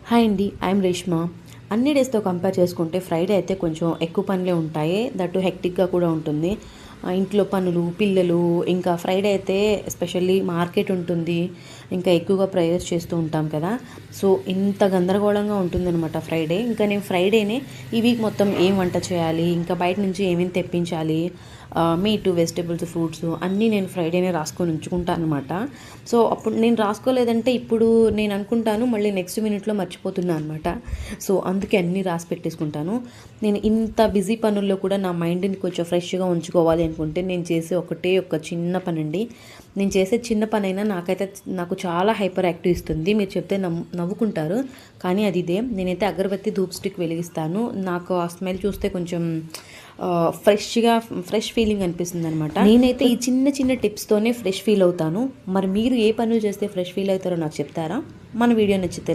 Hi అండి, I'm Reshma. అన్ని డేస్తో compare చేసుకుంటే ఫ్రైడే అయితే కొంచెం ఎక్కువ పనులే ఉంటాయి. దట్టు హెక్టిక్గా కూడా ఉంటుంది. ఇంట్లో పనులు, పిల్లలు, ఇంకా ఫ్రైడే అయితే ఎస్పెషల్లీ మార్కెట్ ఉంటుంది. ఇంకా ఎక్కువగా ప్రేయర్స్ చేస్తూ ఉంటాం కదా. సో ఇంత గందరగోళంగా ఉంటుందన్నమాట ఫ్రైడే. ఇంకా నేను ఫ్రైడేనే ఈ వీక్ మొత్తం ఏం వంట చేయాలి, ఇంకా బయట నుంచి ఏమేమి తెప్పించాలి, మీట్, వెజిటేబుల్స్, ఫ్రూట్స్ అన్నీ నేను ఫ్రైడేనే రాసుకొని ఉంచుకుంటాను అనమాట. సో అప్పుడు నేను రాసుకోలేదంటే ఇప్పుడు నేను అనుకుంటాను, మళ్ళీ నెక్స్ట్ మినిట్లో మర్చిపోతున్నాను అనమాట. సో అందుకే అన్నీ రాసి పెట్టేసుకుంటాను. నేను ఇంత బిజీ పనుల్లో కూడా నా మైండ్ని కొంచెం ఫ్రెష్గా ఉంచుకోవాలి అనుకుంటే నేను చేసే ఒక చిన్న పని అండి. నేను చేసే చిన్న పని అయినా నాకు చాలా హైపర్ యాక్టివ్ ఇస్తుంది. మీరు చెప్తే నవ్వుకుంటారు, కానీ అది ఇదే. నేనైతే అగరబత్తి ధూప్ స్టిక్ వెలిగిస్తాను. నాకు ఆ స్మెల్ చూస్తే కొంచెం ఫ్రెష్ ఫీలింగ్ అనిపిస్తుంది అనమాట. నేనైతే ఈ చిన్న చిన్న టిప్స్తోనే ఫ్రెష్ ఫీల్ అవుతాను. మరి మీరు ఏ పనులు చేస్తే ఫ్రెష్ ఫీల్ అవుతారో నాకు చెప్తారా? మన వీడియో నచ్చితే